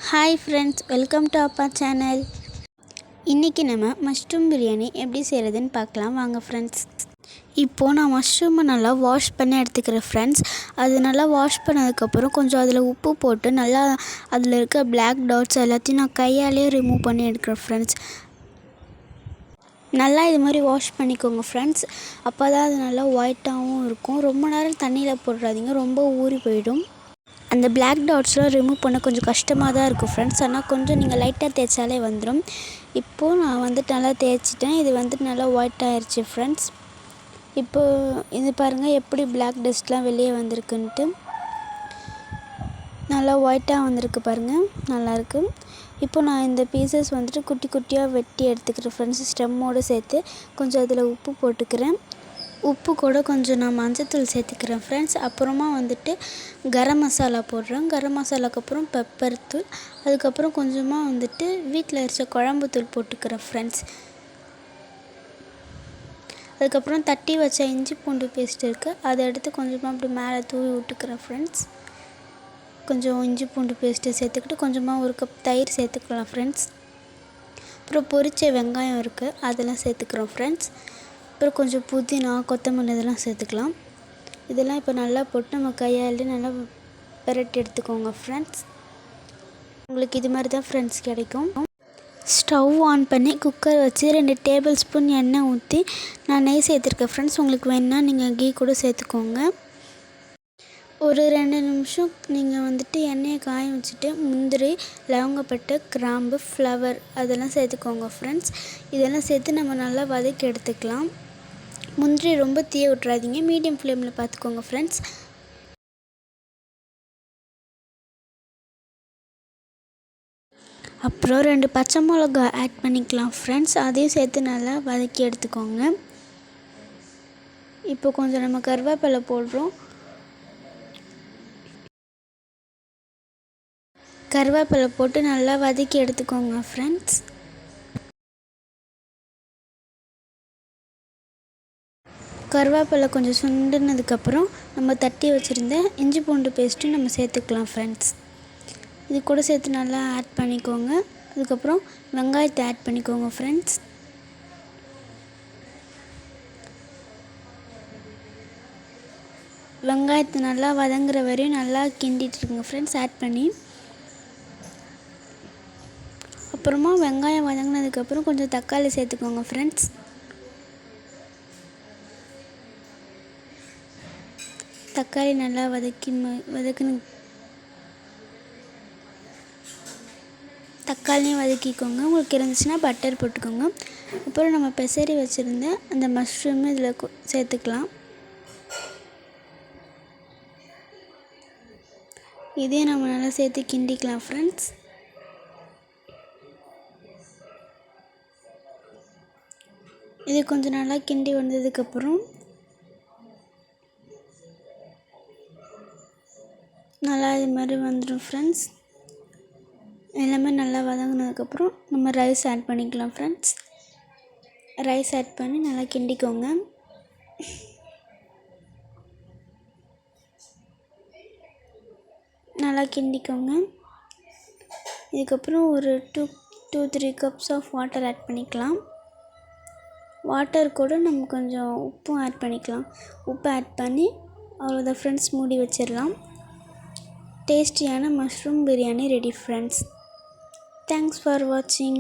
Hi friends, welcome to அப்பா channel. இன்றைக்கி நம்ம மஷ்ரூம் பிரியாணி எப்படி செய்கிறதுன்னு பார்க்கலாம் வாங்க ஃப்ரெண்ட்ஸ். இப்போது நான் மஷ்ரூமை நல்லா வாஷ் பண்ணி எடுத்துக்கிறேன் ஃப்ரெண்ட்ஸ். அது நல்லா வாஷ் பண்ணதுக்கப்புறம் கொஞ்சம் அதில் உப்பு போட்டு நல்லா அதில் இருக்க பிளாக் டாட்ஸ் எல்லாத்தையும் நான் கையாலே ரிமூவ் பண்ணி எடுக்கிறேன் ஃப்ரெண்ட்ஸ். நல்லா இது மாதிரி வாஷ் பண்ணிக்கோங்க ஃப்ரெண்ட்ஸ். அப்போ தான் அது நல்லா ஒயிட்டாகவும் இருக்கும். ரொம்ப நேரம் தண்ணியில் போடுறாதீங்க, ரொம்ப ஊறி போயிடும். அந்த பிளாக் டாட்ஸ்லாம் ரிமூவ் பண்ண கொஞ்சம் கஷ்டமாக தான் இருக்கும் ஃப்ரெண்ட்ஸ். ஆனால் கொஞ்சம் நீங்கள் லைட்டாக தேய்ச்சாலே வந்துடும். இப்போது நான் நல்லா தேய்ச்சிட்டேன். இது நல்லா ஒயிட் ஆயிடுச்சு ஃப்ரெண்ட்ஸ். இப்போது இது பாருங்கள் எப்படி பிளாக் டஸ்ட்லாம் வெளியே வந்திருக்குன்ட்டு. நல்லா ஒயிட்டாக வந்திருக்கு பாருங்கள், நல்லாயிருக்கு. இப்போ நான் இந்த பீசஸ் குட்டி குட்டியாக வெட்டி எடுத்துக்கிறேன் ஃப்ரெண்ட்ஸ். ஸ்டெம்மோடு சேர்த்து கொஞ்சம் அதில் உப்பு போட்டுக்கிறேன். உப்பு கூட கொஞ்சம் நான் மஞ்சத்தூள் சேர்த்துக்கிறேன் ஃப்ரெண்ட்ஸ். அப்புறமா கரம் மசாலா போடுறேன். கரம் மசாலாவுக்கு அப்புறம் பெப்பர் தூள், அதுக்கப்புறம் கொஞ்சமாக வீட்டில் அரைச்ச குழம்பு தூள் போட்டுக்கிறேன் ஃப்ரெண்ட்ஸ். அதுக்கப்புறம் தட்டி வச்ச இஞ்சி பூண்டு பேஸ்ட் இருக்குது, அதை எடுத்து கொஞ்சமாக அப்படி மேலே தூவி விட்டுக்கிறேன் ஃப்ரெண்ட்ஸ். கொஞ்சம் இஞ்சி பூண்டு பேஸ்ட்டு சேர்த்துக்கிட்டு கொஞ்சமாக ஒரு கப் தயிர் சேர்த்துக்கலாம் ஃப்ரெண்ட்ஸ். அப்புறம் பொரிச்ச வெங்காயம் இருக்குது, அதெல்லாம் சேர்த்துக்கிறோம் ஃப்ரெண்ட்ஸ். அப்புறம் கொஞ்சம் புதினா, கொத்தமல்லி இதெல்லாம் சேர்த்துக்கலாம். இதெல்லாம் இப்போ நல்லா போட்டு நம்ம கையால் நல்லா பெரட்டி எடுத்துக்கோங்க ஃப்ரெண்ட்ஸ். உங்களுக்கு இது மாதிரி தான் ஃப்ரெண்ட்ஸ் கிடைக்கும். ஸ்டவ் ஆன் பண்ணி குக்கர் வச்சு 2 டேபிள் ஸ்பூன் எண்ணெய் ஊற்றி நான் நெய் சேர்த்துருக்கேன் ஃப்ரெண்ட்ஸ். உங்களுக்கு வேணுன்னா நீங்கள் கீ கூட சேர்த்துக்கோங்க. ஒரு 2 நிமிஷம் நீங்கள் எண்ணெயை காய வச்சுட்டு முந்திரி, லவங்கப்பட்டை, கிராம்பு, ஃப்ளவர் அதெல்லாம் சேர்த்துக்கோங்க ஃப்ரெண்ட்ஸ். இதெல்லாம் சேர்த்து நம்ம நல்லா வதக்கி எடுத்துக்கலாம். முந்திரி ரொம்ப தீய விட்றாதீங்க, மீடியம் ஃப்ளேமில் பார்த்துக்கோங்க ஃப்ரெண்ட்ஸ். அப்புறம் 2 பச்சை மிளகா ஆட் பண்ணிக்கலாம் ஃப்ரெண்ட்ஸ். அதையும் சேர்த்து நல்லா வதக்கி எடுத்துக்கோங்க. இப்போ கொஞ்சம் நம்ம கருவேப்பிலை போடுறோம். கருவேப்பிலை போட்டு நல்லா வதக்கி எடுத்துக்கோங்க ஃப்ரெண்ட்ஸ். கருவேப்பிலை கொஞ்சம் சுண்டினதுக்கப்புறம் நம்ம தட்டி வச்சுருந்த இஞ்சி பூண்டு பேஸ்ட்டும் நம்ம சேர்த்துக்கலாம் ஃப்ரெண்ட்ஸ். இது கூட சேர்த்து நல்லா ஆட் பண்ணிக்கோங்க. அதுக்கப்புறம் வெங்காயத்தை ஆட் பண்ணிக்கோங்க ஃப்ரெண்ட்ஸ். வெங்காயத்தை நல்லா வதங்குற வரையும் நல்லா கிண்டிட்டு இருக்குங்க ஃப்ரெண்ட்ஸ். ஆட் பண்ணி அப்புறமா வெங்காயம் வதங்கினதுக்கப்புறம் கொஞ்சம் தக்காளி சேர்த்துக்கோங்க ஃப்ரெண்ட்ஸ். தக்காளி நல்லா தக்காளியும் வதக்கிக்கோங்க. உங்களுக்கு இருந்துச்சுன்னா பட்டர் போட்டுக்கோங்க. அப்புறம் நம்ம பெசரி வச்சுருந்த அந்த மஷ்ரூம் இதில் சேர்த்துக்கலாம். இதையும் நம்ம நல்லா சேர்த்து கிண்டிக்கலாம் ஃப்ரெண்ட்ஸ். இது கொஞ்சம் நல்லா கிண்டி வந்ததுக்கப்புறம் நல்லா இது மாதிரி வந்துடும் ஃப்ரெண்ட்ஸ். எல்லாமே நல்லா வதங்கினதுக்கப்புறம் நம்ம ரைஸ் ஆட் பண்ணிக்கலாம் ஃப்ரெண்ட்ஸ். ரைஸ் ஆட் பண்ணி நல்லா கிண்டிக்கோங்க. நல்லா கிண்டிக்கோங்க. இதுக்கப்புறம் ஒரு 2-3 கப்ஸ் ஆஃப் வாட்டர் ஆட் பண்ணிக்கலாம். வாட்டர் கூட நம்ம கொஞ்சம் உப்பும் ஆட் பண்ணிக்கலாம். உப்பு ஆட் பண்ணி அவ்வளோதான் ஃப்ரெண்ட்ஸ், மூடி வச்சிடலாம். டேஸ்டியான mushroom biryani ready friends. Thanks for watching.